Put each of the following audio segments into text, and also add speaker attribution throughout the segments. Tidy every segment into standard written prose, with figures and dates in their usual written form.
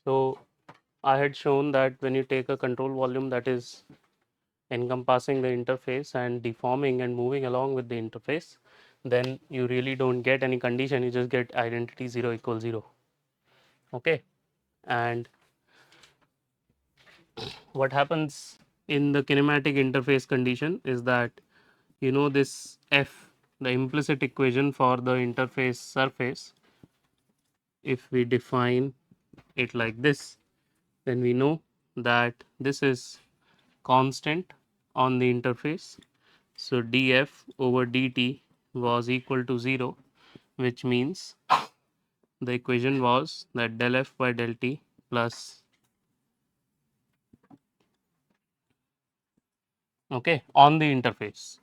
Speaker 1: So I had shown that when you take a control volume that is encompassing the interface and deforming and moving along with the interface, then you really don't get any condition, you just get identity 0 equals 0. Okay, and what happens in the kinematic interface condition is that this f, the implicit equation for the interface surface, if we define it like this, then we know that this is constant on the interface. So df over dt was equal to 0, which means the equation was that del f by del t plus, okay, on the interface.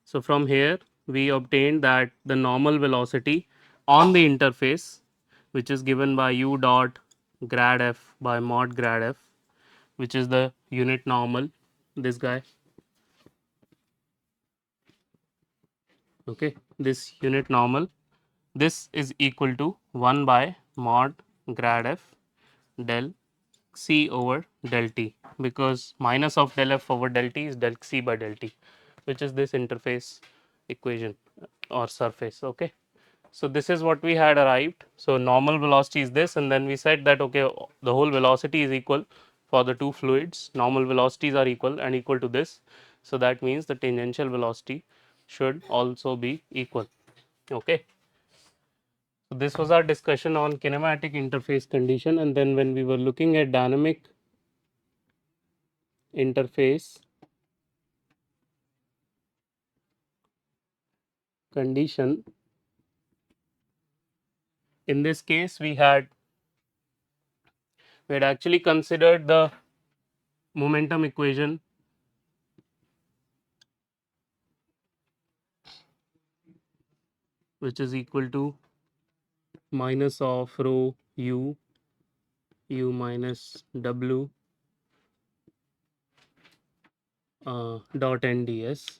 Speaker 1: So from here we obtained that the normal velocity on the interface, which is given by u dot grad f by mod grad f, which is the unit normal, this guy, okay, this unit normal, this is equal to 1 by mod grad f del c over del t, because minus of del f over del t is del c by del t, which is this interface equation or surface. Okay, so this is what we had arrived. So normal velocity is this, and then we said that okay, the whole velocity is equal for the two fluids, normal velocities are equal and equal to this, so that means the tangential velocity should also be equal. Okay, so this was our discussion on kinematic interface condition, and then when we were looking at dynamic interface condition, in this case we had actually considered the momentum equation which is equal to minus of rho u minus w dot n ds.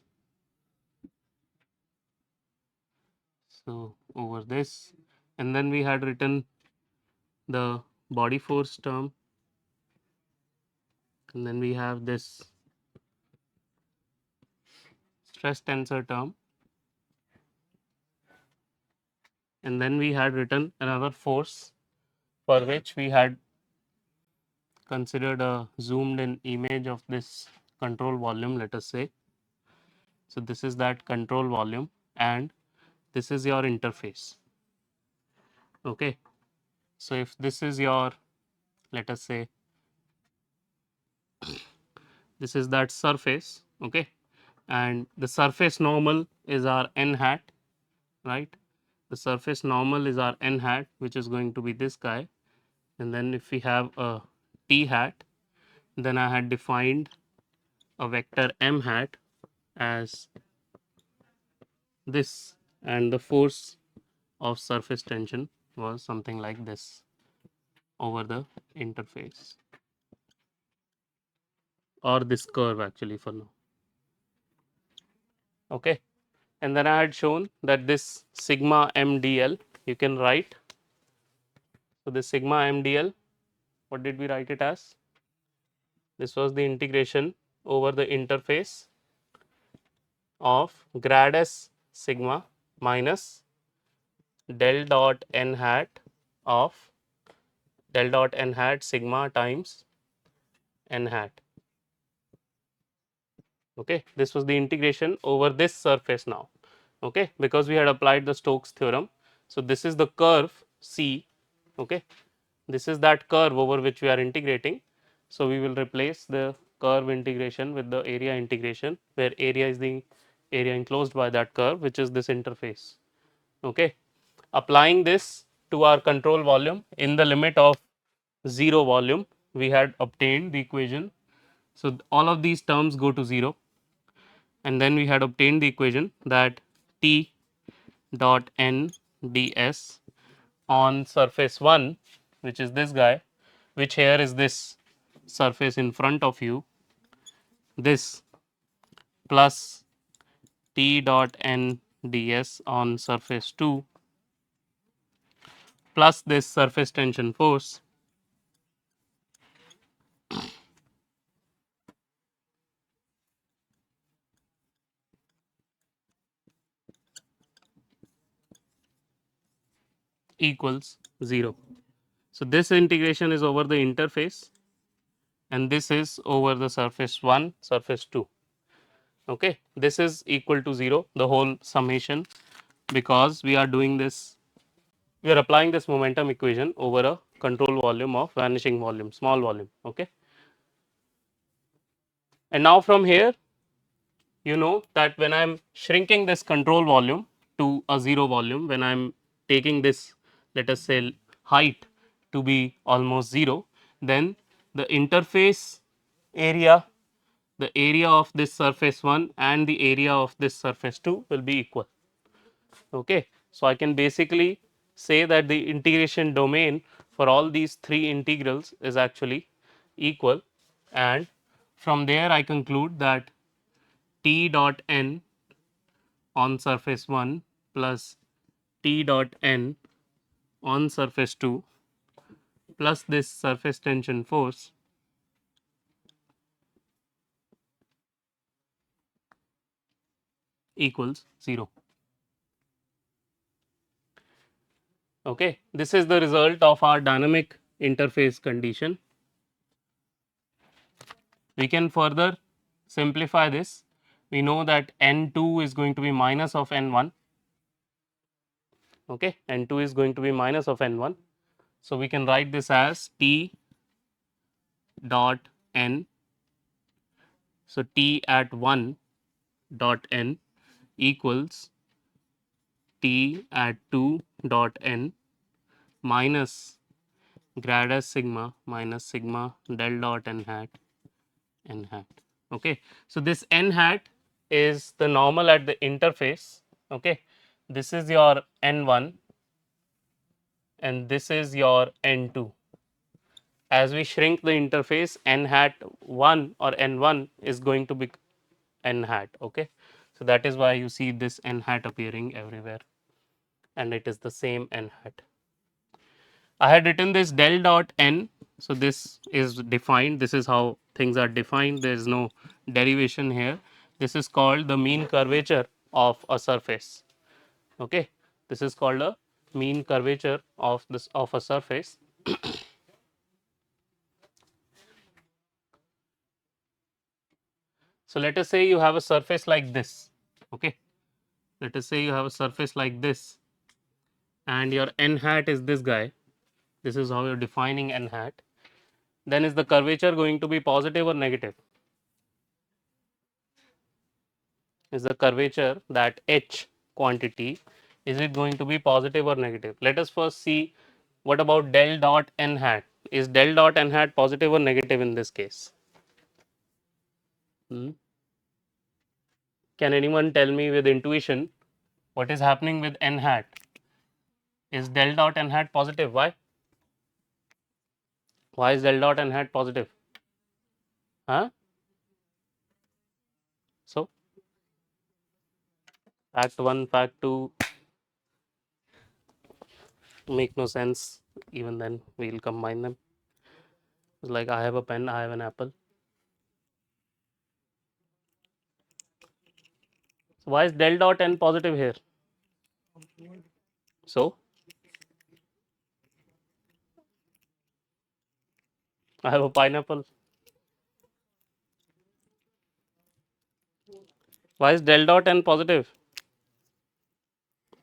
Speaker 1: So over this, and then we had written the body force term, and then we have this stress tensor term, and then we had written another force for which we had considered a zoomed in image of this control volume, let us say. So this is that control volume and this is your interface. Okay, so if this is your, let us say, this is that surface, okay, and the surface normal is our n hat, right? The surface normal is our n hat, which is going to be this guy, and then if we have a t hat, then I had defined a vector m hat as this, and the force of surface tension was something like this over the interface, or this curve actually for now. Okay, and then I had shown that this sigma mdl you can write. So this sigma mdl, what did we write it as? This was the integration over the interface of grad s sigma minus del dot n hat of del dot n hat sigma times n hat. Okay, this was the integration over this surface now. Okay, because we had applied the Stokes theorem. So this is the curve C. Okay, this is that curve over which we are integrating. So we will replace the curve integration with the area integration, where area is the area enclosed by that curve, which is this interface. Okay, applying this to our control volume in the limit of 0 volume, we had obtained the equation. So all of these terms go to 0, and then we had obtained the equation that T dot n ds on surface 1, which is this guy, which here is this surface in front of you, this plus T dot n ds on surface 2 plus this surface tension force equals 0. So, this integration is over the interface and this is over the surface 1, surface 2. Okay. This is equal to 0, the whole summation, because we are doing this, we are applying this momentum equation over a control volume of vanishing volume, small volume. Okay. And now from here, you know that when I am shrinking this control volume to a 0 volume, when I am taking this, let us say, height to be almost 0, then the interface area, the area of this surface 1 and the area of this surface 2 will be equal. Okay. So, I can basically say that the integration domain for all these three integrals is actually equal, and from there I conclude that T dot n on surface 1 plus T dot n on surface 2 plus this surface tension force equals 0. Okay. This is the result of our dynamic interface condition. We can further simplify this. We know that n2 is going to be minus of n1. Okay. n2 is going to be minus of n1. So, we can write this as T dot n. So, T at 1 dot n equals T at 2 dot n minus grad S sigma minus sigma del dot n hat n hat. Okay. So, this n hat is the normal at the interface. Okay. This is your n1 and this is your n2. As we shrink the interface, n hat 1 or n1 is going to be n hat. Okay. So, that is why you see this n hat appearing everywhere and it is the same n hat. I had written this del dot n. So, this is defined, this is how things are defined, there is no derivation here. This is called the mean curvature of a surface. Okay. This is called a mean curvature of this of a surface. So, let us say you have a surface like this. Okay. Let us say you have a surface like this and your n hat is this guy. This is how you are defining n hat. Then is the curvature going to be positive or negative? Is the curvature, that h quantity, is it going to be positive or negative? Let us first see what about del dot n hat. Is del dot n hat positive or negative in this case? Hmm? Can anyone tell me with intuition what is happening with n hat? Is del dot n hat positive? Why? Why is del dot n hat positive? Huh? So, fact 1, fact 2 make no sense. Even then, we will combine them. It's like I have a pen, I have an apple. So, why is del dot n positive here? So, I have a pineapple. Why is del dot n positive?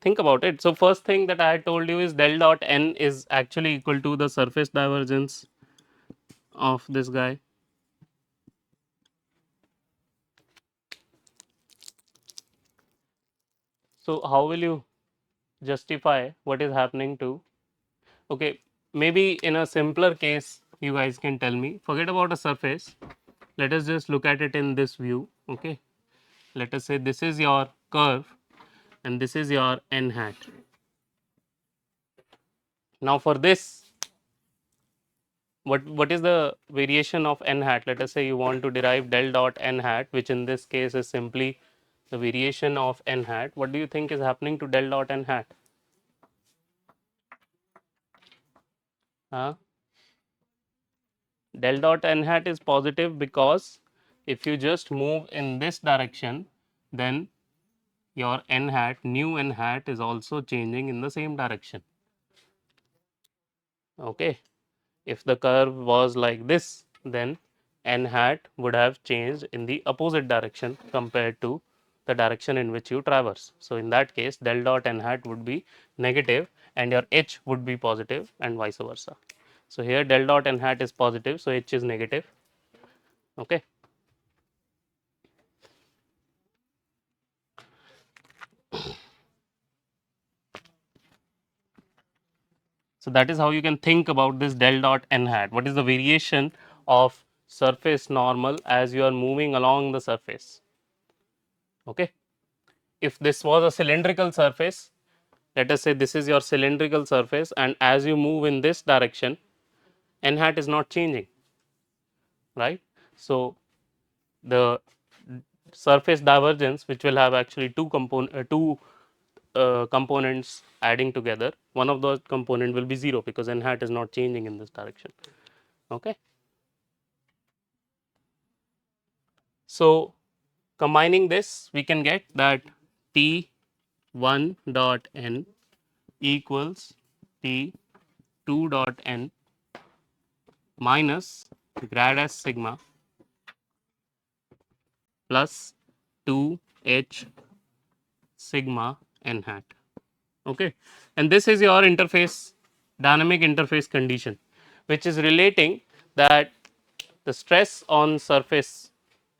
Speaker 1: Think about it. So, first thing that I had told you is del dot n is actually equal to the surface divergence of this guy. So, how will you justify what is happening to? Okay, maybe in a simpler case, you guys can tell me. Forget about a surface. Let us just look at it in this view. Okay, let us say this is your curve and this is your n hat. Now, for this, what is the variation of n hat? Let us say you want to derive del dot n hat, which in this case is simply the variation of n hat. What do you think is happening to del dot n hat? Uh, del dot n hat is positive because if you just move in this direction, then your n hat, new n hat is also changing in the same direction. Okay. If the curve was like this, then n hat would have changed in the opposite direction compared to the direction in which you traverse. So, in that case, del dot n hat would be negative and your h would be positive and vice versa. So, here del dot n hat is positive, so h is negative. Okay. So, that is how you can think about this del dot n hat. What is the variation of surface normal as you are moving along the surface? Okay. If this was a cylindrical surface, let us say this is your cylindrical surface, and as you move in this direction, n hat is not changing, right? So, the surface divergence, which will have actually two components adding together, one of those component will be 0 because n hat is not changing in this direction. Okay. So, combining this, we can get that T 1 dot n equals T 2 dot n minus grad s sigma plus 2 h sigma n hat. Okay. And this is your interface, dynamic interface condition, which is relating that the stress on surface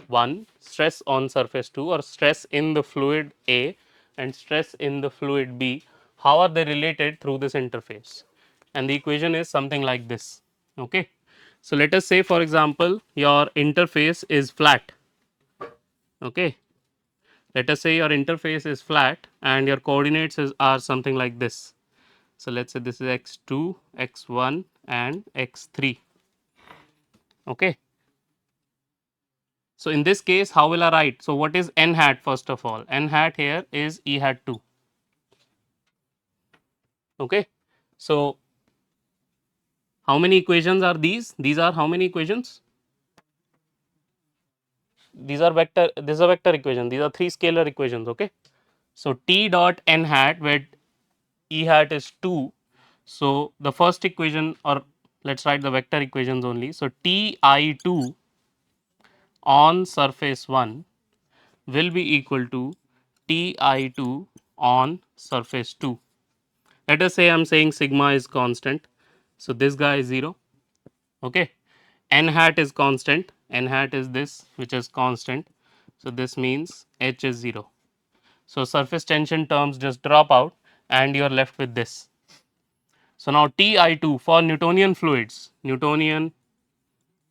Speaker 1: 1, stress on surface 2, or stress in the fluid A and stress in the fluid B, how are they related through this interface? And the equation is something like this. Okay. So, let us say for example, your interface is flat. Okay. Let us say your interface is flat and your coordinates are something like this. So, let us say this is x2, x1 and x3. Okay. So, in this case, how will I write? So, what is n hat first of all? N hat here is E hat 2. Okay. So, how many equations are these? These are how many equations? These are vector, this is a vector equation. These are 3 scalar equations. Okay. So, T dot n hat where E hat is 2. So, the first equation, or let us write the vector equations only. So, T I 2 on surface 1 will be equal to T I 2 on surface 2. Let us say I am saying sigma is constant. So, this guy is 0. Okay. N hat is constant, n hat is this which is constant. So, this means h is 0. So, surface tension terms just drop out and you are left with this. So, now T I 2 for Newtonian fluids, Newtonian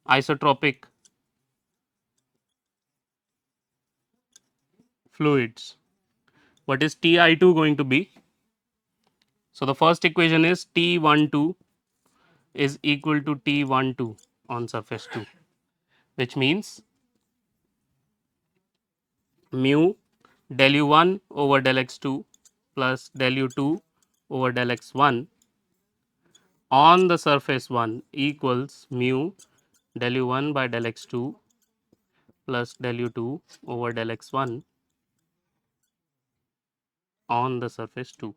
Speaker 1: isotropic fluids, what is T I 2 going to be? So, the first equation is T 12 is equal to T 12 on surface 2, which means mu del u1 over del x2 plus del u2 over del x1 on the surface 1 equals mu del u1 by del x2 plus del u2 over del x1 on the surface 2.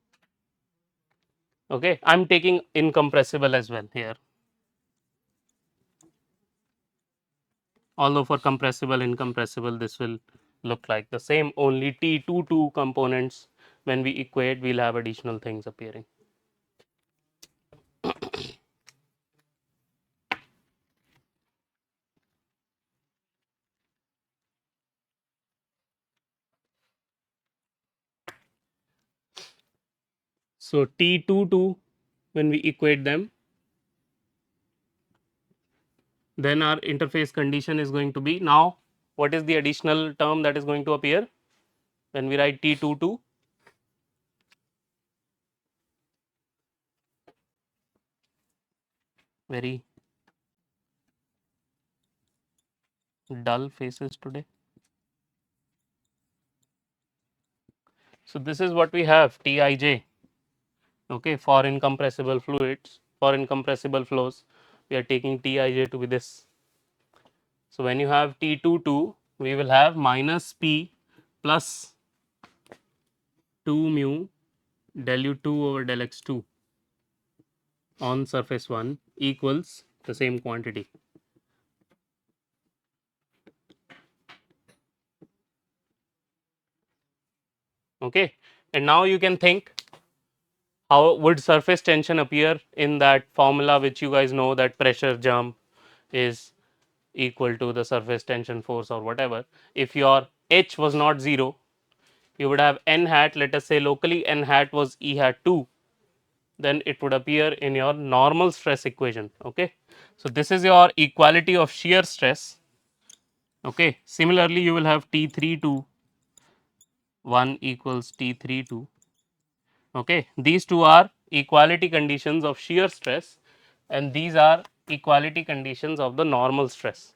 Speaker 1: Okay, I am taking incompressible as well here. Although for compressible, incompressible, this will look like the same, only T22 components when we equate, we will have additional things appearing. So, T22 when we equate them, then our interface condition is going to be, now what is the additional term that is going to appear when we write T22? Very dull faces today. So, this is what we have Tij, okay, for incompressible fluids. for incompressible flows, we are taking Tij to be this. So when you have T22, we will have minus P plus 2 mu del U2 over del X2 on surface 1 equals the same quantity. Okay, and now you can think how would surface tension appear in that formula which you guys know, that pressure jump is equal to the surface tension force or whatever. If your H was not 0, you would have n hat, let us say locally n hat was E hat 2, then it would appear in your normal stress equation. Okay, so this is your equality of shear stress. Okay, similarly you will have T32 1 equals T32. Okay, these two are equality conditions of shear stress and these are equality conditions of the normal stress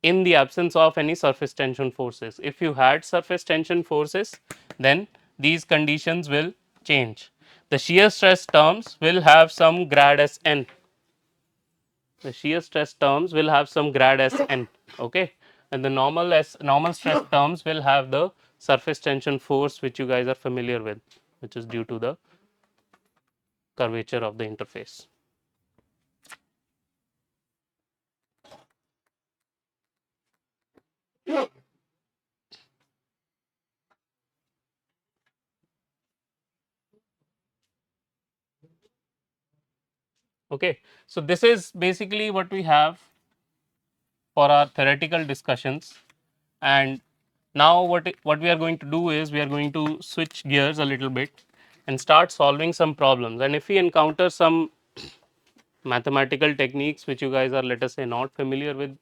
Speaker 1: in the absence of any surface tension forces. If you had surface tension forces, then these conditions will change. The shear stress terms will have some grad S n. The shear stress terms will have some grad S n. Okay, and the normal stress terms will have the surface tension force which you guys are familiar with, which is due to the curvature of the interface. Okay, so this is basically what we have for our theoretical discussions, and now what we are going to do is we are going to switch gears a little bit and start solving some problems. And if we encounter some mathematical techniques which you guys are, let us say, not familiar with,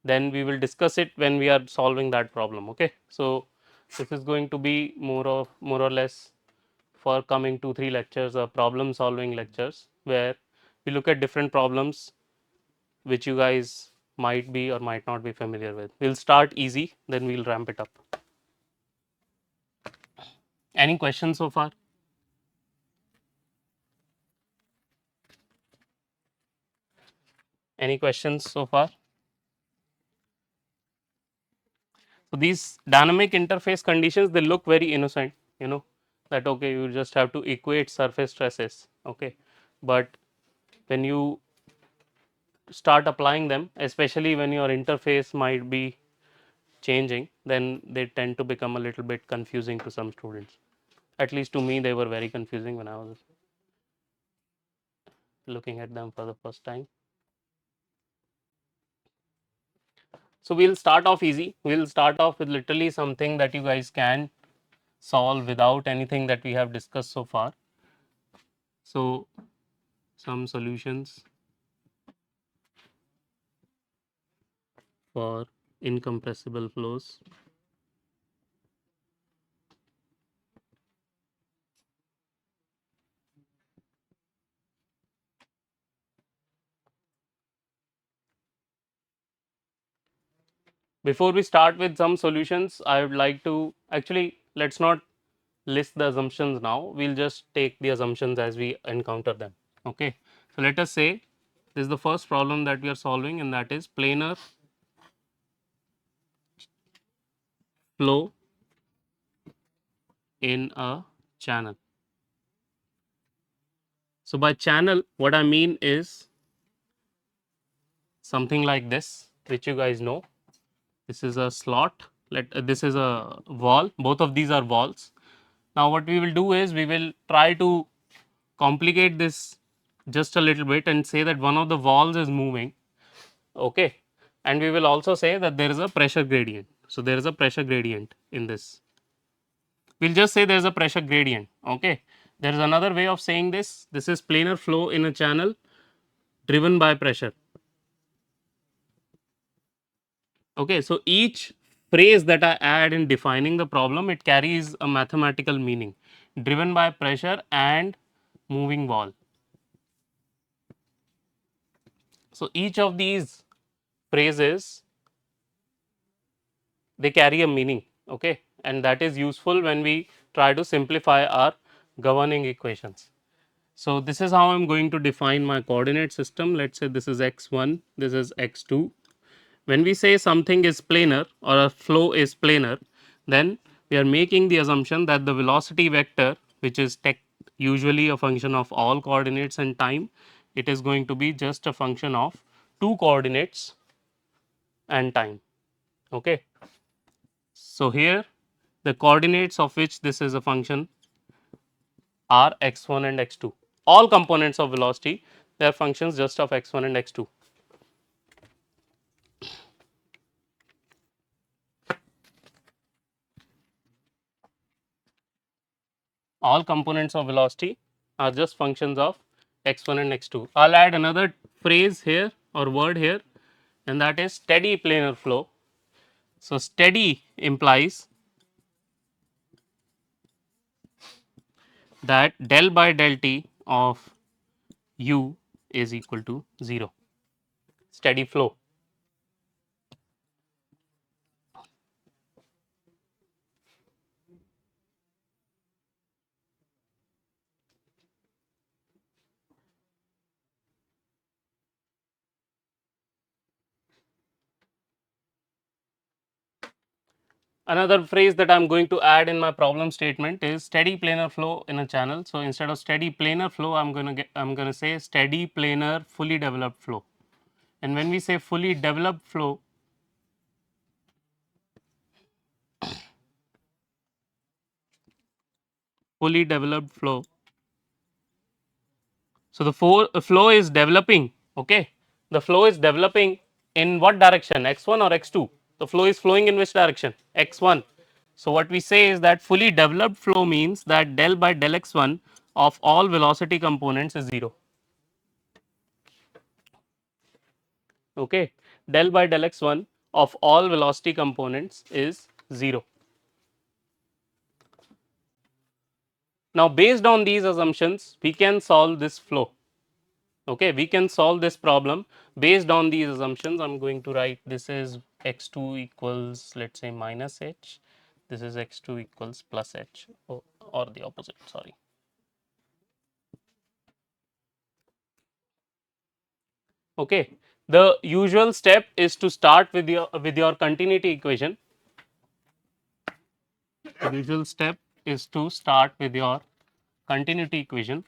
Speaker 1: then we will discuss it when we are solving that problem. Okay, so this is going to be more or less for coming 2-3 lectures or problem solving lectures where we look at different problems which you guys might be or might not be familiar with. We'll start easy, then we'll ramp it up. Any questions so far? Any questions so far? So these dynamic interface conditions, they look very innocent, you know, that okay, you just have to equate surface stresses, okay, but when you start applying them, especially when your interface might be changing, then they tend to become a little bit confusing to some students. At least to me, they were very confusing when I was looking at them for the first time. So we'll start off easy. We'll start off with literally something that you guys can solve without anything that we have discussed so far. So some solutions for incompressible flows. Before we start with some solutions, I would like to actually, let's not list the assumptions now. We'll just take the assumptions as we encounter them. Okay. So let us say this is the first problem that we are solving, and that is planar flow in a channel. So by channel, what I mean is something like this, which you guys know. This is a slot. This is a wall. Both of these are walls. Now what we will do is we will try to complicate this just a little bit and say that one of the walls is moving. Okay, and we will also say that there is a pressure gradient. So there is a pressure gradient in this. We'll just say there is a pressure gradient. Okay, there is another way of saying this. This is planar flow in a channel driven by pressure. Okay, so each phrase that I add in defining the problem, it carries a mathematical meaning. Driven by pressure and moving wall. So each of these phrases, they carry a meaning, okay, and that is useful when we try to simplify our governing equations. So this is how I'm going to define my coordinate system. Let's say this is x1, this is x2. When we say something is planar or a flow is planar, then we are making the assumption that the velocity vector, which is usually a function of all coordinates and time, it is going to be just a function of two coordinates and time. Okay. So here the coordinates of which this is a function are x1 and x2. All components of velocity, they are functions just of x1 and x2. All components of velocity are just functions of x1 and x2. I'll add another phrase here or word here, and that is steady planar flow. So steady implies that del by del t of u is equal to 0. Steady flow. Another phrase that I'm going to add in my problem statement is steady planar flow in a channel. So instead of steady planar flow, I'm going to say steady planar fully developed flow. And when we say fully developed flow, fully developed flow. So the flow is developing. Okay, the flow is developing in what direction? X1 or x2? The flow is flowing in which direction? X1. So what we say is that fully developed flow means that del by del x1 of all velocity components is 0. Okay, del by del x1 of all velocity components is 0. Now based on these assumptions, we can solve this flow. Okay, we can solve this problem based on these assumptions. I'm going to write this is x2 equals, let's say, minus h, this is x2 equals plus h, or the opposite, sorry. Okay, the usual step is to start with your continuity equation. The usual step is to start with your continuity equation.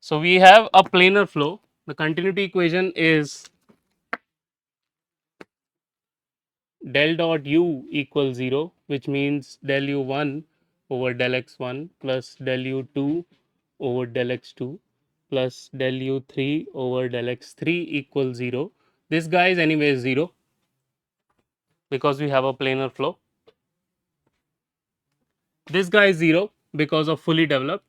Speaker 1: So we have a planar flow. The continuity equation is del dot u equals 0, which means del u1 over del x1 plus del u2 over del x2 plus del u3 over del x3 equals 0. This guy is anyway 0 because we have a planar flow. This guy is 0 because of fully developed.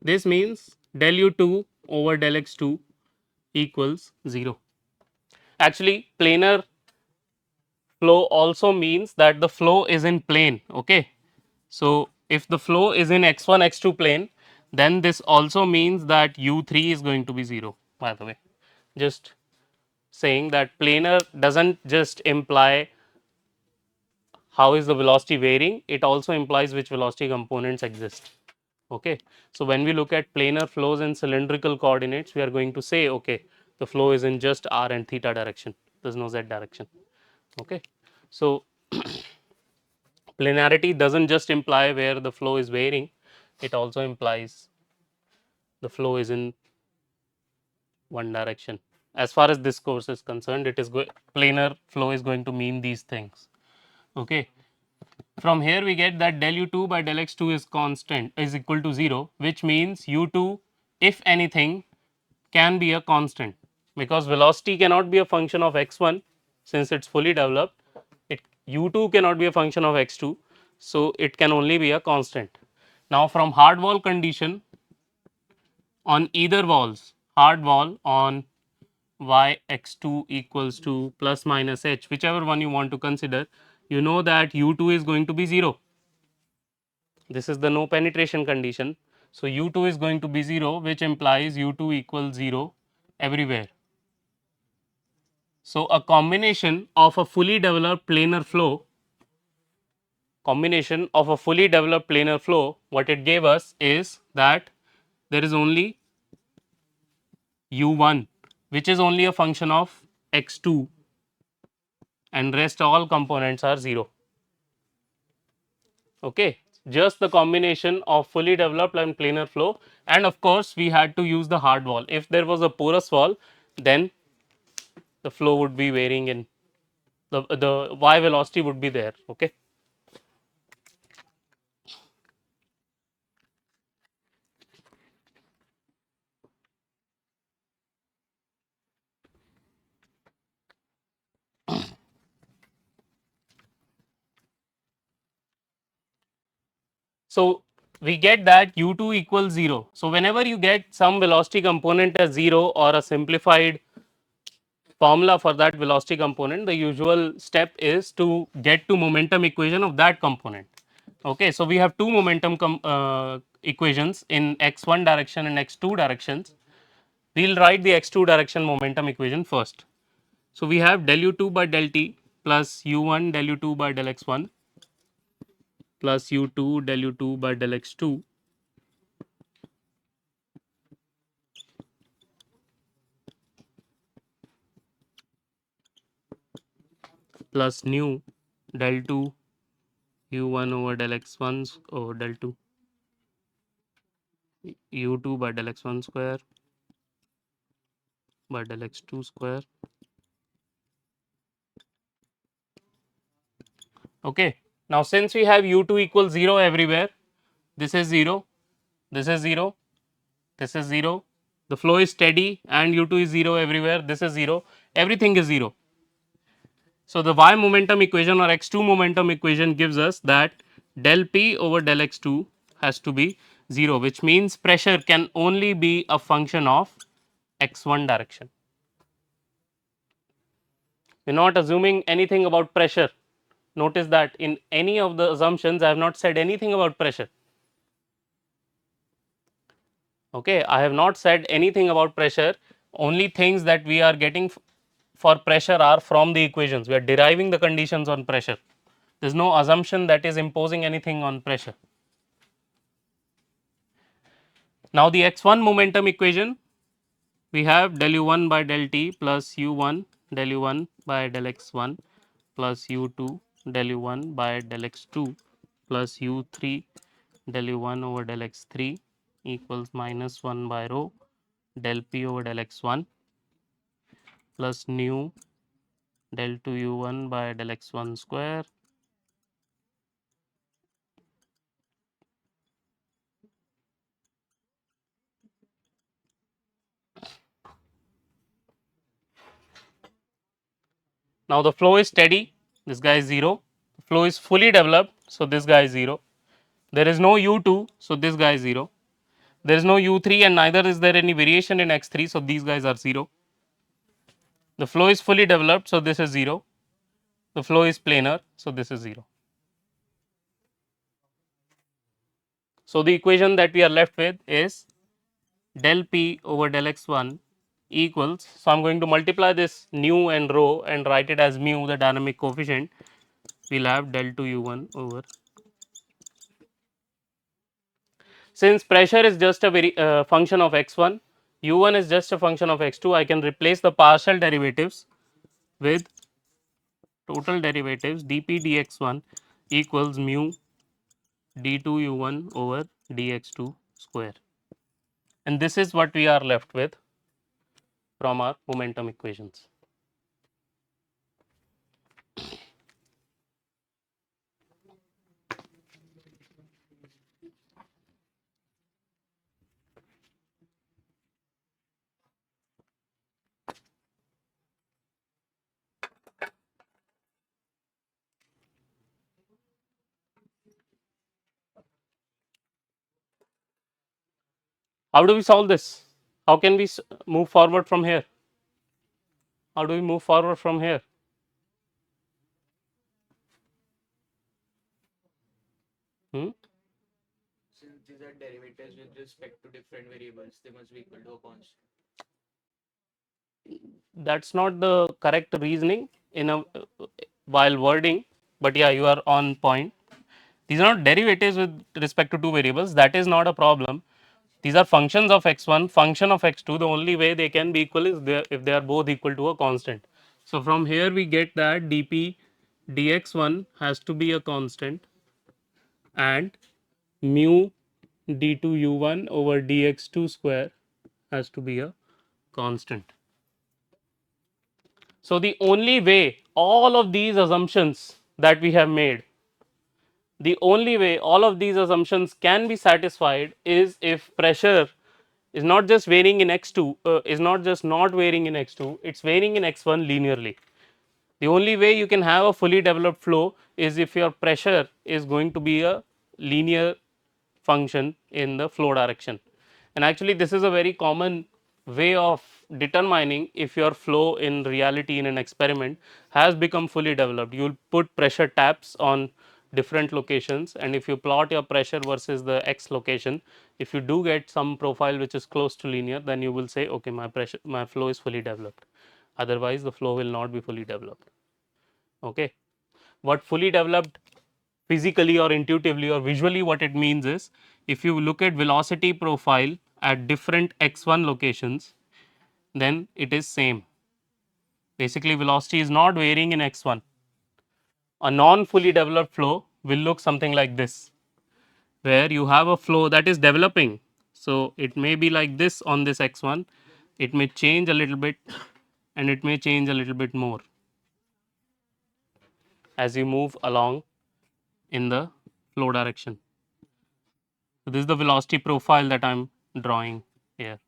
Speaker 1: This means del u2 over del x2 equals 0. Actually, planar flow also means that the flow is in plane. Okay, so if the flow is in x1 x2 plane, then this also means that u3 is going to be 0. By the way, just saying that planar doesn't just imply how is the velocity varying, it also implies which velocity components exist. Okay, so when we look at planar flows in cylindrical coordinates, we are going to say, okay, the flow is in just r and theta direction, there's no z direction. Okay, so planarity doesn't just imply where the flow is varying, it also implies the flow is in one direction. As far as this course is concerned, it is planar flow is going to mean these things. Okay, from here we get that del u2 by del x2 is constant, is equal to 0, which means u2, if anything, can be a constant, because velocity cannot be a function of x1 since it's fully developed. It u2 cannot be a function of x2, so it can only be a constant. Now from hard wall condition, on either walls, hard wall on y x2 equals to plus minus h, whichever one you want to consider, you know that u2 is going to be 0. This is the no penetration condition. So u2 is going to be 0, which implies u2 equals 0 everywhere. So a combination of a fully developed planar flow, what it gave us is that there is only u1 which is only a function of x2 and rest all components are 0. Okay, just the combination of fully developed and planar flow, and of course we had to use the hard wall. If there was a porous wall, then the flow would be varying in the y velocity would be there. Okay. So we get that u2 equals 0. So whenever you get some velocity component as 0 or a simplified formula for that velocity component, the usual step is to get to momentum equation of that component. Okay, so we have two momentum equations in x1 direction and x2 directions. We will write the x2 direction momentum equation first. So we have del u2 by del t plus u1 del u2 by del x1 plus u2 del u2 by del x2 plus nu del 2 u1 over del x1 over del 2 u2 by del x1 square by del x2 square. Okay. Now since we have u2 equals 0 everywhere, this is 0, this is 0, this is 0, the flow is steady and u2 is 0 everywhere, this is 0, everything is 0. So the y momentum equation or x2 momentum equation gives us that del p over del x2 has to be 0, which means pressure can only be a function of x1 direction. We are not assuming anything about pressure. Notice that in any of the assumptions I have not said anything about pressure. Okay, I have not said anything about pressure, only things that we are getting for pressure are from the equations. We are deriving the conditions on pressure. There is no assumption that is imposing anything on pressure. Now the x1 momentum equation, we have del u1 by del t plus u1 del u1 by del x1 plus u2 del u1 by del x2 plus u3 del u1 over del x3 equals minus 1 by rho del p over del x1 plus nu del 2 u1 by del x1 square Now the flow is steady, this guy is 0, the flow is fully developed, so this guy is 0, there is no u2, so this guy is 0, there is no u3 and neither is there any variation in x3, so these guys are 0, the flow is fully developed, so this is 0, the flow is planar, so this is 0. So the equation that we are left with is del p over del x1 equals, so I am going to multiply this nu and rho and write it as mu, the dynamic coefficient. We will have del 2 u1 over, since pressure is just a very function of x1, u1 is just a function of x2, I can replace the partial derivatives with total derivatives dp dx1 equals mu d2 u1 over dx2 square, and this is what we are left with from our momentum equations. How do we solve this? How can we move forward from here? How do we move forward from here? Hmm?
Speaker 2: Since these are derivatives with respect to different variables, they must be equal to a constant.
Speaker 1: That's not the correct reasoning in a while wording, but yeah, you are on point. These are not derivatives with respect to two variables. That is not a problem. These are functions of x1, function of x2. The only way they can be equal is if they are both equal to a constant. So from here we get that dp dx1 has to be a constant and mu d2 u1 over dx2 square has to be a constant. So the only way all of these assumptions that we have made, the only way all of these assumptions can be satisfied is if pressure is not just varying in x2, is not just not varying in x2, it's varying in x1 linearly. The only way you can have a fully developed flow is if your pressure is going to be a linear function in the flow direction. And actually this is a very common way of determining if your flow in reality in an experiment has become fully developed. You will put pressure taps on different locations, and if you plot your pressure versus the x location, if you do get some profile which is close to linear, then you will say okay, my flow is fully developed. Otherwise the flow will not be fully developed. Okay, what fully developed physically or intuitively or visually, what it means is if you look at velocity profile at different x1 locations, then it is same. Basically velocity is not varying in x1. A non fully developed flow will look something like this, where you have a flow that is developing. So it may be like this on this x1, it may change a little bit and it may change a little bit more as you move along in the flow direction. So this is the velocity profile that I'm drawing here.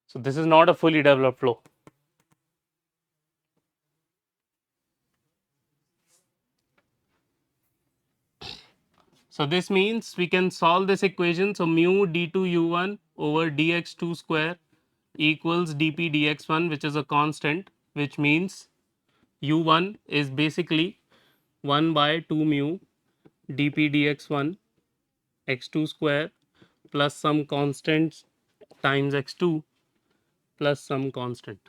Speaker 1: So this is not a fully developed flow. So this means we can solve this equation. So mu d2 u1 over dx2 square equals dp dx1, which is a constant, which means u1 is basically 1 by 2 mu dp dx1 x2 square plus some constants times x2 plus some constant.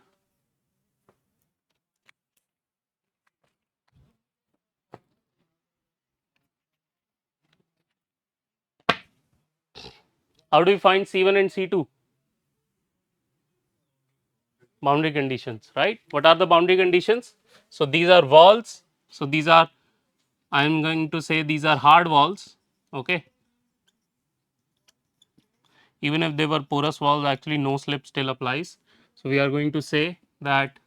Speaker 1: How do we find C1 and C2? Boundary conditions, right? What are the boundary conditions? So these are walls. So these are, I am going to say these are hard walls. Okay, even if they were porous walls, actually no slip still applies. So we are going to say that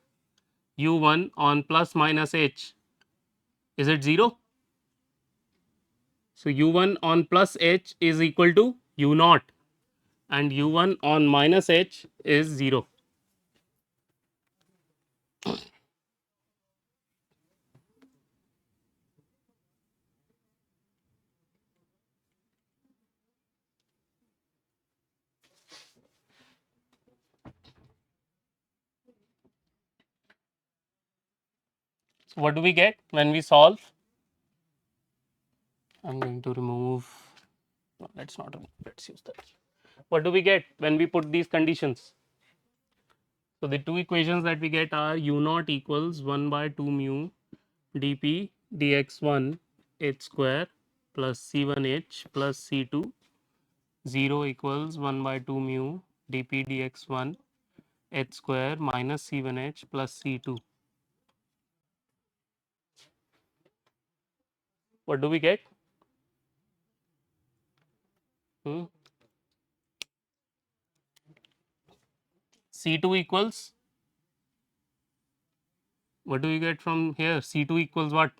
Speaker 1: u1 on plus minus h, is it 0? So u1 on plus h is equal to u naught and u1 on minus h is 0. So what do we get when we solve? I'm going to remove, no, let's not remove, let's use that. What do we get when we put these conditions? So the two equations that we get are u naught equals 1 by 2 mu dp dx1 h square plus c1h plus c2, 0 equals 1 by 2 mu dp dx1 h square minus c1h plus c2. What do we get? Hmm? C2 equals, what do we get from here? C2 equals what?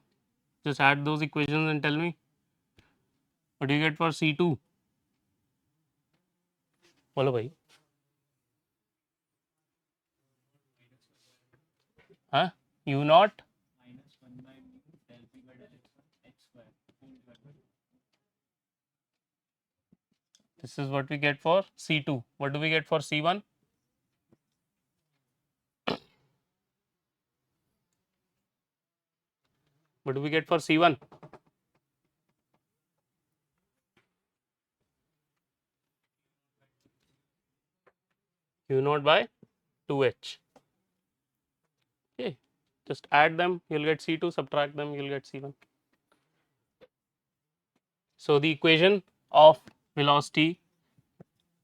Speaker 1: Just add those equations and tell me. What do you get for C2? बोलो भाई. Huh? U naught. This is what we get for C2. What do we get for C1? What do we get for C1? u naught by 2h. Okay, just add them, you'll get C2, subtract them, you'll get C1. So the equation of velocity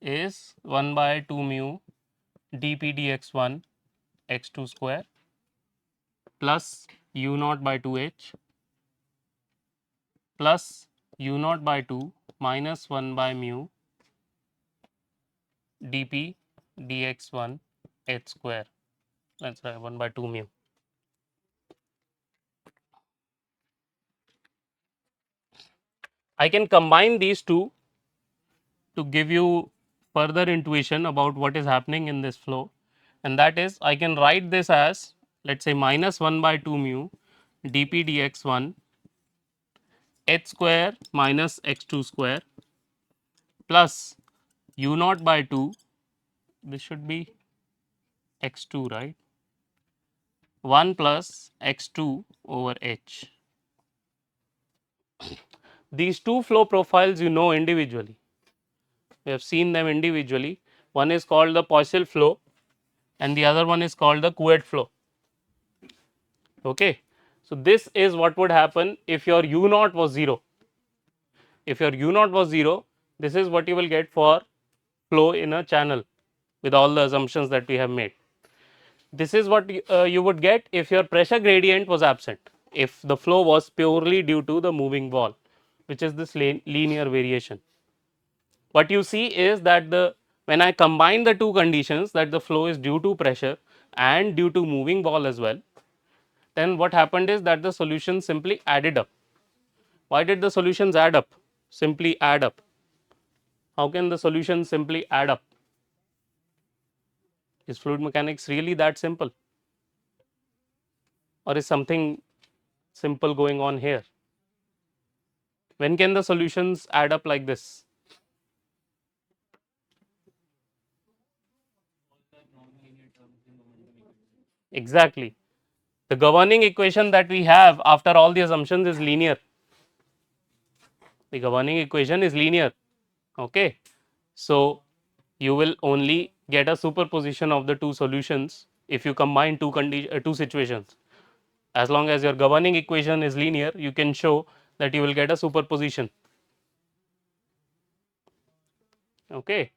Speaker 1: is 1 by 2 mu dp dx1 x2 square plus u naught by 2h plus u naught by 2 minus 1 by mu dp dx1 h square. Let's write 1 by 2 mu. I can combine these two to give you further intuition about what is happening in this flow, and that is I can write this as, let's say, minus 1 by 2 mu dp dx1 h square minus x2 square plus u naught by 2, this should be x2, right, 1 plus x2 over h. These two flow profiles you know individually, we have seen them individually. One is called the Poiseuille flow and the other one is called the Couette flow. Okay. So, this is what would happen if your u naught was 0. If your u naught was 0, this is what you will get for flow in a channel with all the assumptions that we have made. This is what you would get if your pressure gradient was absent, if the flow was purely due to the moving wall, which is this linear variation. What you see is that the when I combine the two conditions, that the flow is due to pressure and due to moving wall as well, then what happened is that the solution simply added up. Why did the solutions add up? Simply add up. How can the solution simply add up? Is fluid mechanics really that simple? Or is something simple going on here? When can the solutions add up like this? Exactly. The governing equation that we have after all the assumptions is linear. The governing equation is linear. Okay. So, you will only get a superposition of the two solutions if you combine two situations. As long as your governing equation is linear, you can show that you will get a superposition. Okay.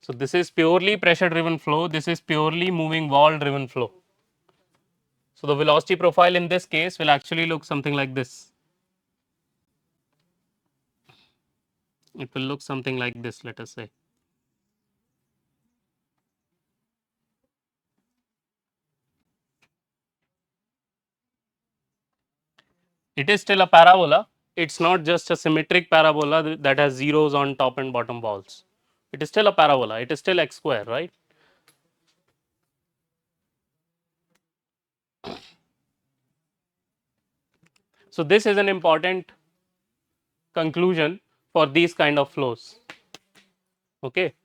Speaker 1: So, this is purely pressure driven flow, this is purely moving wall driven flow. So, the velocity profile in this case will actually look something like this. It will look something like this, let us say. It is still a parabola, it is not just a symmetric parabola that has zeros on top and bottom walls. It is still a parabola, it is still x square, right. So, this is an important conclusion for these kind of flows. Okay.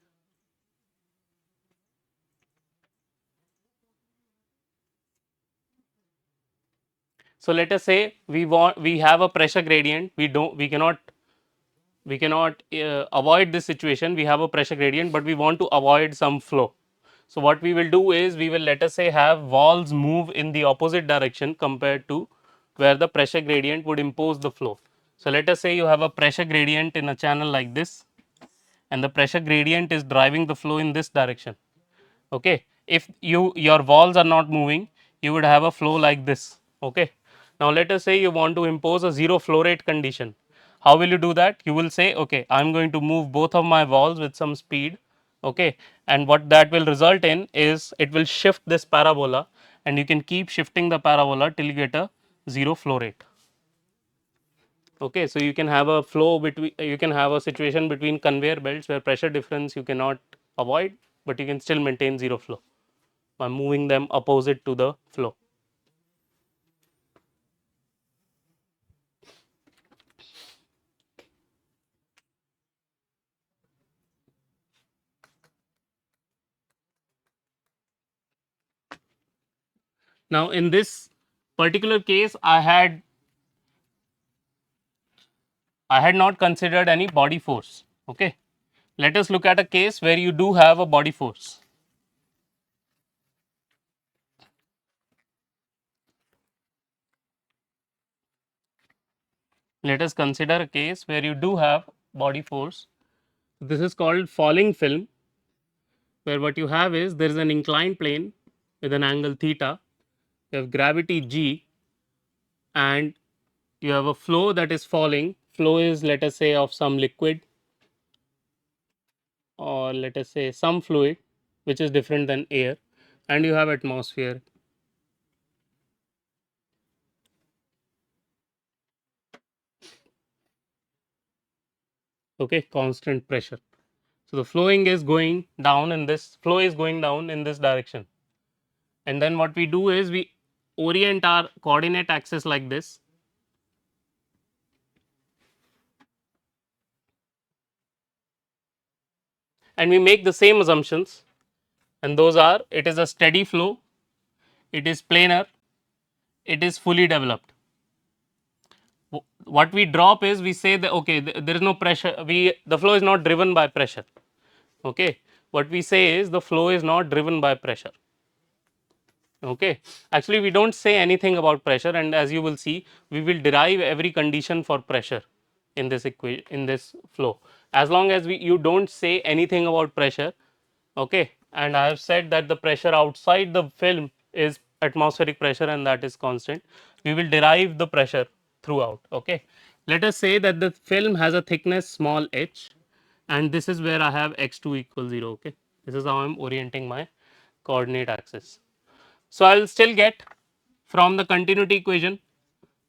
Speaker 1: So, let us say we have a pressure gradient, we cannot avoid this situation, we have a pressure gradient, but we want to avoid some flow. So, what we will do is we will, let us say, have walls move in the opposite direction compared to where the pressure gradient would impose the flow. So, let us say you have a pressure gradient in a channel like this and the pressure gradient is driving the flow in this direction. Okay. If your walls are not moving, you would have a flow like this. Okay. Now, let us say you want to impose a zero flow rate condition. How will you do that? You will say, okay, I am going to move both of my walls with some speed. Okay. And what that will result in is it will shift this parabola and you can keep shifting the parabola till you get a zero flow rate. Okay. So, you can have a flow between, you can have a situation between conveyor belts where pressure difference you cannot avoid, but you can still maintain zero flow by moving them opposite to the flow. Now, in this particular case, I had not considered any body force. Okay. Let us look at a case where you do have a body force. Let us consider a case where you do have body force. This is called falling film, where what you have is there is an inclined plane with an angle theta, you have gravity g, and you have a flow that is falling. Flow is, let us say, of some liquid, or let us say some fluid which is different than air, and you have atmosphere. Okay, constant pressure. So the flowing is going down in this flow is going down in this direction, and then what we do is we orient our coordinate axis like this, and we make the same assumptions, and those are: it is a steady flow, it is planar, it is fully developed. What we drop is we say that okay, there is no pressure, the flow is not driven by pressure. Okay, what we say is the flow is not driven by pressure. Okay, actually we don't say anything about pressure, and as you will see, we will derive every condition for pressure in this in this flow. As long as you don't say anything about pressure, okay, and I have said that the pressure outside the film is atmospheric pressure and that is constant, we will derive the pressure throughout. Okay, let us say that the film has a thickness small h, and this is where I have x2 equals 0. Okay, this is how I am orienting my coordinate axis. So I will still get from the continuity equation,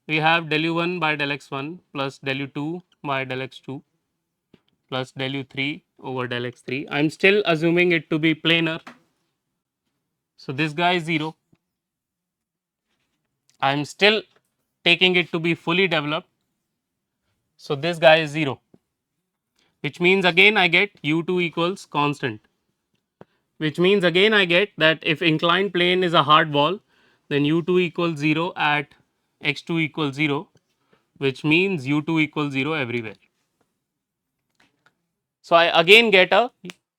Speaker 1: we have del u1 by del x1 plus del u2 by del x2 plus del u3 over del x3. I am still assuming it to be planar. So this guy is 0. I am still taking it to be fully developed. So this guy is 0, which means again I get u2 equals constant, which means again I get that if inclined plane is a hard wall, then u2 equals 0 at x2 equals 0, which means u2 equals 0 everywhere. So I again get a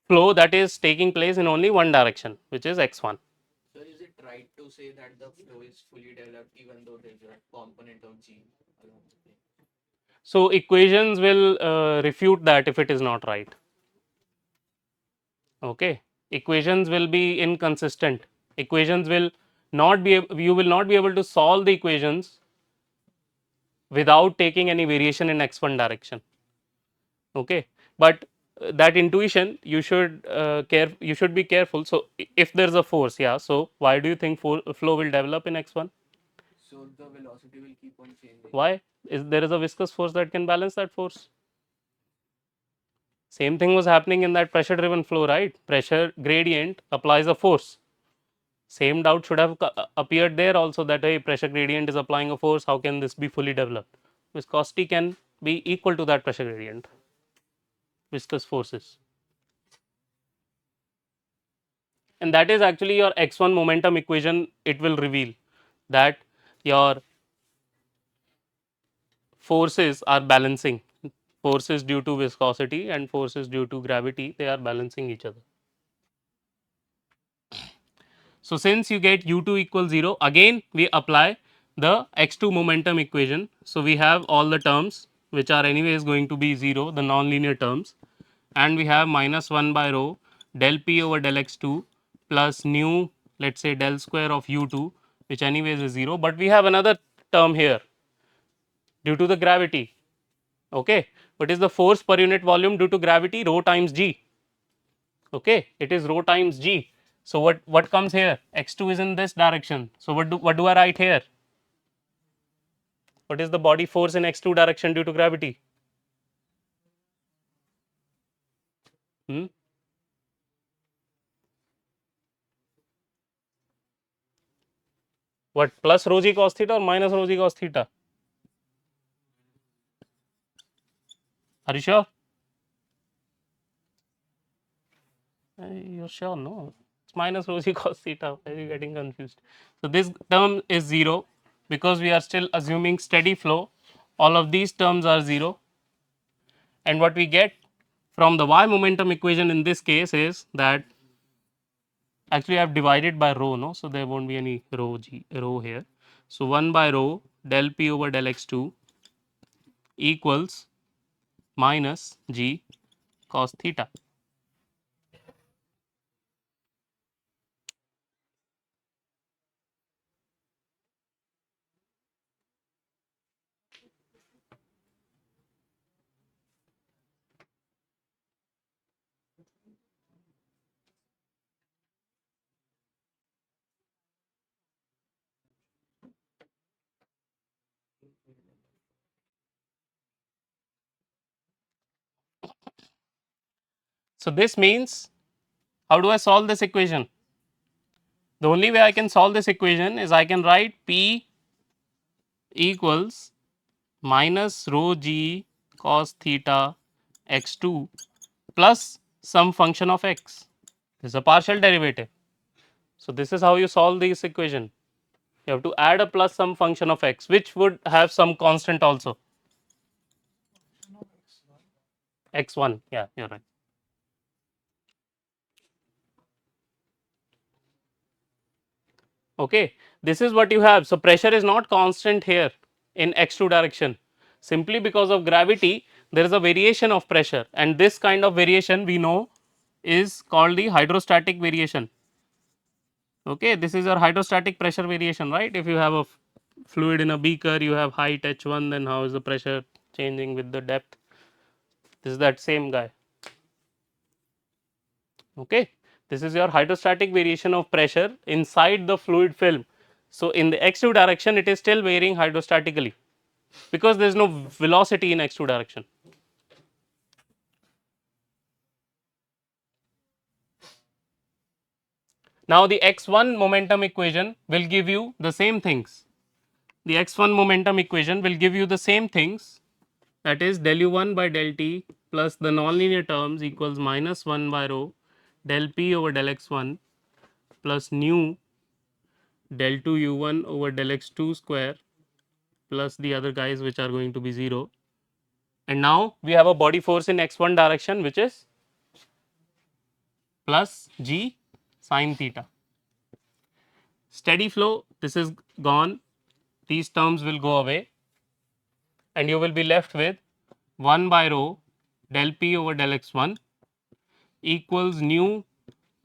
Speaker 1: flow that is taking place in only one direction, which is x1.
Speaker 2: So is it right to say that the flow is fully developed even though there is a component of G along the plane?
Speaker 1: So equations will refute that if it is not right. Okay, equations will be inconsistent. Equations will not be you will not be able to solve the equations without taking any variation in x1 direction. Okay, but that intuition you should you should be careful. So if there is a force, yeah, so why do you think flow will develop in x1?
Speaker 2: So the velocity will keep on changing.
Speaker 1: Why? Is there is a viscous force that can balance that force? Same thing was happening in that pressure driven flow, right? Pressure gradient applies a force. Same doubt should have appeared there also, that hey, pressure gradient is applying a force, how can this be fully developed? Viscosity can be equal to that pressure gradient, viscous forces. And that is actually your x1 momentum equation. It will reveal that your forces are balancing, forces due to viscosity and forces due to gravity, they are balancing each other. So since you get u2 equals 0, again we apply the x2 momentum equation. So we have all the terms which are anyways going to be 0, the nonlinear terms, and we have minus 1 by rho del p over del x2 plus nu, let us say del square of u2, which anyways is 0, but we have another term here due to the gravity. Okay, what is the force per unit volume due to gravity? Rho times g. Okay, it is rho times g. So what comes here? X2 is in this direction. So what do I write here? What is the body force in x2 direction due to gravity? Hmm? What, plus rho g cos theta or minus rho g cos theta? Are you sure? You're sure? No, it's minus rho g cos theta. Why are you getting confused? So this term is 0 because we are still assuming steady flow. All of these terms are 0, and what we get from the y momentum equation in this case is that actually I have divided by rho, no, so there won't be any rho here. So 1 by rho del p over del x2 equals minus g cos theta. So, this means how do I solve this equation? The only way I can solve this equation is I can write P equals minus rho g cos theta x 2 plus some function of x. This is a partial derivative. So, this is how you solve this equation. You have to add a plus some function of x, which would have some constant also. X1, yeah, you're right. Okay, this is what you have. So, pressure is not constant here in x2 direction. Simply because of gravity, there is a variation of pressure, and this kind of variation we know is called the hydrostatic variation. Okay, this is your hydrostatic pressure variation, right? If you have a fluid in a beaker, you have height h1, then how is the pressure changing with the depth? This is that same guy. Okay, this is your hydrostatic variation of pressure inside the fluid film. So, in the x2 direction, it is still varying hydrostatically because there is no velocity in x2 direction. Now, the x1 momentum equation will give you the same things. The x1 momentum equation will give you the same things, that is del u1 by del t plus the nonlinear terms equals minus 1 by rho del p over del x1 plus nu del 2 u1 over del x2 square plus the other guys which are going to be 0. And now we have a body force in x1 direction which is plus g sin theta. Steady flow, this is gone, these terms will go away and you will be left with 1 by rho del p over del x1 equals nu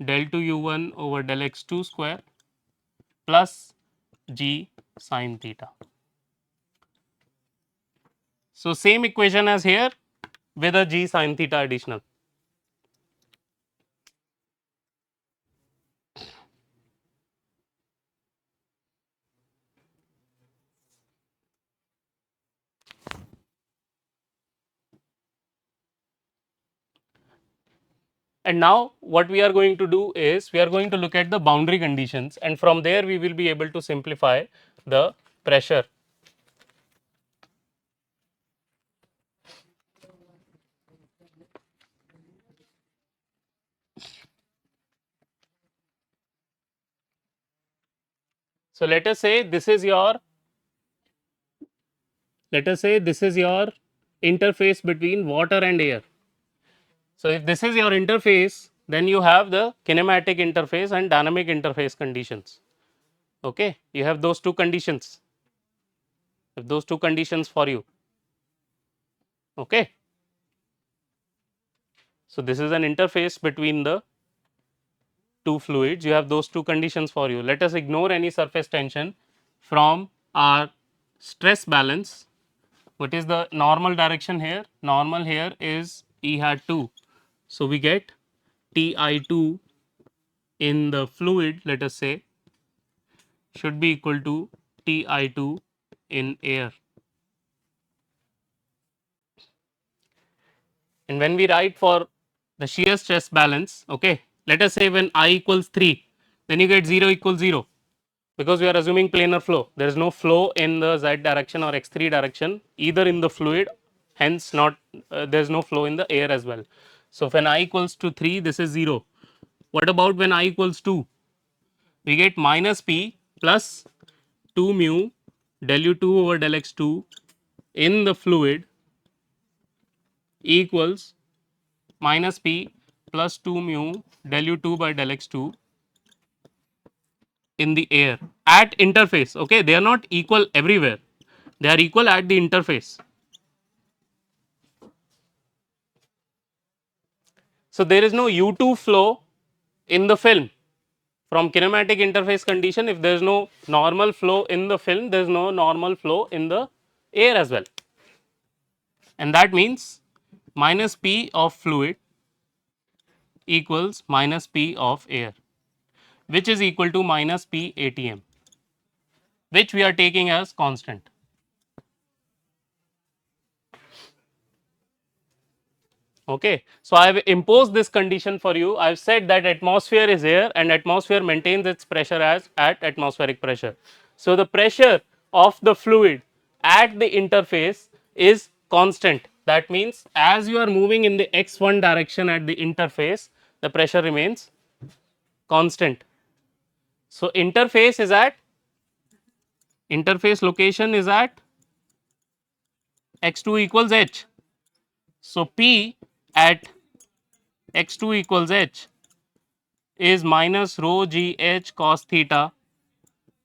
Speaker 1: del 2 u1 over del x2 square plus g sin theta. So, same equation as here with a g sin theta additional. And now what we are going to do is we are going to look at the boundary conditions, and from there we will be able to simplify the pressure. So, let us say this is your interface between water and air. So, if this is your interface, then you have the kinematic interface and dynamic interface conditions. Okay, you have those two conditions. If those two conditions for you. Okay. So, this is an interface between the two fluids. You have those two conditions for you. Let us ignore any surface tension from our stress balance. What is the normal direction here? Normal here is E hat 2. So, we get T I 2 in the fluid, let us say, should be equal to T I 2 in air. And when we write for the shear stress balance, okay, let us say when I equals 3, then you get 0 equals 0, because we are assuming planar flow. There is no flow in the z direction or x3 direction either in the fluid, hence not there is no flow in the air as well. So, when I equals to 3, this is 0. What about when I equals 2? We get minus p plus 2 mu del u2 over del x2 in the fluid equals minus p plus 2 mu del u2 by del x2 in the air at interface. Okay, they are not equal everywhere, they are equal at the interface. So there is no U2 flow in the film. From kinematic interface condition, if there is no normal flow in the film, there is no normal flow in the air as well. And that means minus P of fluid equals minus P of air, which is equal to minus P ATM, which we are taking as constant. Okay. So I have imposed this condition for you. I have said that atmosphere is air and atmosphere maintains its pressure as at atmospheric pressure. So the pressure of the fluid at the interface is constant. That means as you are moving in the x1 direction at the interface, the pressure remains constant. So interface location is at x2 equals h. So P at x2 equals h is minus rho g h cos theta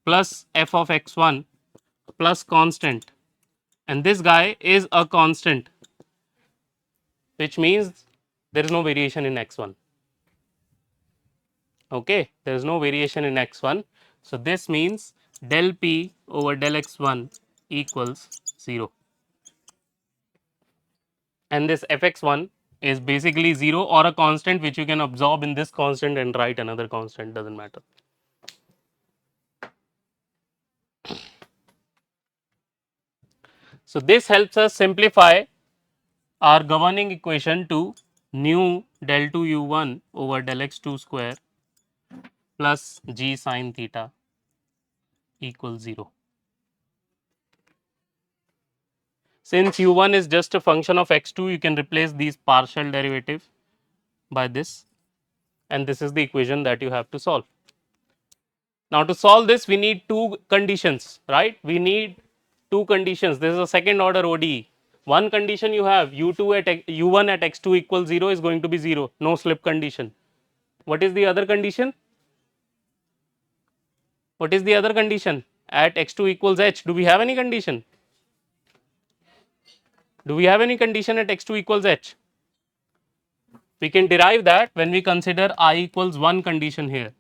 Speaker 1: plus f of x1 plus constant, and this guy is a constant, which means there is no variation in x1. Okay, there is no variation in x1. So this means del p over del x1 equals 0, and this fx1 is basically 0 or a constant which you can absorb in this constant and write another constant, does not matter. So this helps us simplify our governing equation to nu del 2 u1 over del x2 square plus g sin theta equals 0. Since u1 is just a function of x2, you can replace these partial derivative by this, and this is the equation that you have to solve. Now to solve this, we need two conditions, right? We need two conditions. This is a second order ODE. One condition you have u2 at u1 at x2 equals 0 is going to be 0, no slip condition. What is the other condition? What is the other condition? At x2 equals h, do we have any condition? Do we have any condition at x2 equals h? We can derive that when we consider I equals 1 condition here.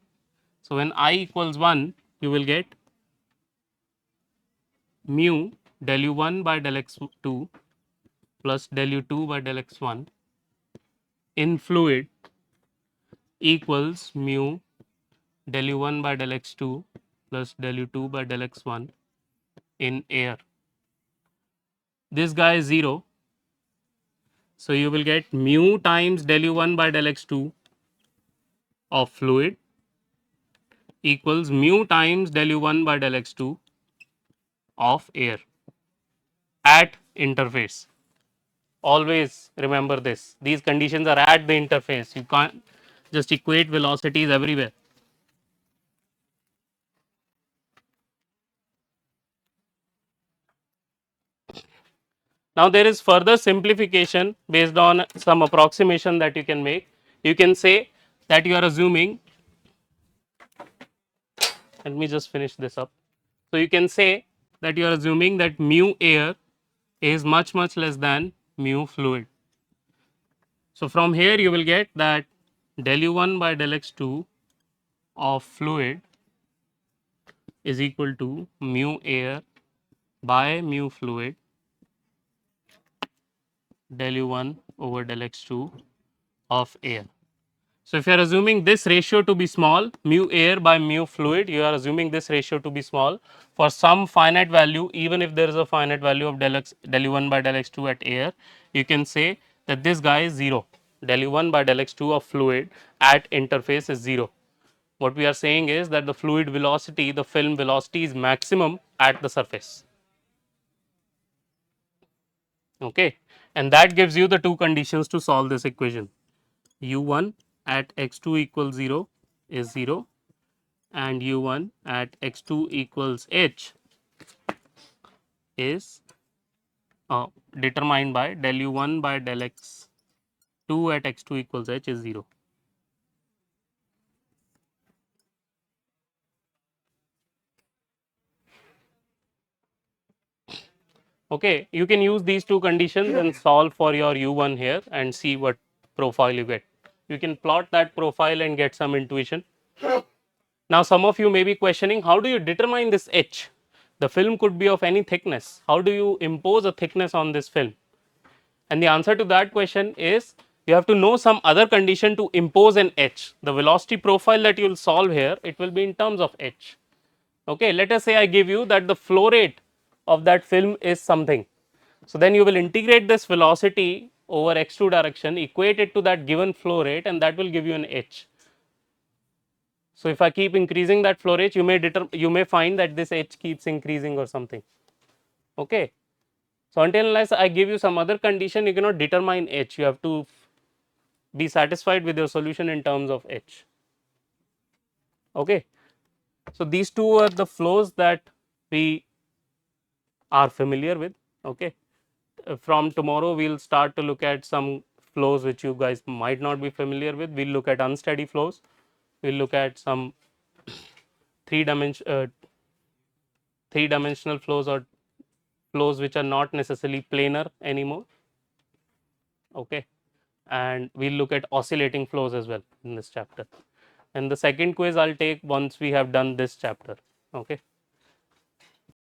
Speaker 1: So when I equals 1, you will get mu del u1 by del x2 plus del u2 by del x1 in fluid equals mu del u1 by del x2 plus del u2 by del x1 in air. This guy is 0. So you will get mu times del u1 by del x2 of fluid equals mu times del u1 by del x2 of air at interface. Always remember this. These conditions are at the interface. You can't just equate velocities everywhere. Now there is further simplification based on some approximation that you can make. You can say that you are assuming, let me just finish this up. So you can say that you are assuming that mu air is much less than mu fluid. So from here you will get that del u1 by del x2 of fluid is equal to mu air by mu fluid del u1 over del x2 of air. So if you are assuming this ratio to be small, mu air by mu fluid, you are assuming this ratio to be small for some finite value, even if there is a finite value of del u1 by del x2 at air, you can say that this guy is 0. Del u1 by del x2 of fluid at interface is 0. What we are saying is that the fluid velocity, the film velocity is maximum at the surface. Okay, and that gives you the two conditions to solve this equation. u1 at x2 equals 0 is 0, and u1 at x2 equals h is determined by del u1 by del x2 at x2 equals h is 0. Okay, you can use these two conditions and solve for your u1 here and see what profile you get. You can plot that profile and get some intuition. Now some of you may be questioning, how do you determine this H? The film could be of any thickness. How do you impose a thickness on this film? And the answer to that question is, you have to know some other condition to impose an H. The velocity profile that you will solve here, it will be in terms of H. Okay, let us say I give you that the flow rate of that film is something. So then you will integrate this velocity over x2 direction, equate it to that given flow rate, and that will give you an H. So if I keep increasing that flow rate, you may find that this H keeps increasing or something. Okay. So until unless I give you some other condition, you cannot determine H. You have to be satisfied with your solution in terms of H. Okay. So these two are the flows that we are familiar with. Okay. From tomorrow, we'll start to look at some flows which you guys might not be familiar with. We'll look at unsteady flows. We'll look at some three dimension three dimensional flows or flows which are not necessarily planar anymore. Okay. And we'll look at oscillating flows as well in this chapter. And the second quiz I'll take once we have done this chapter. Okay.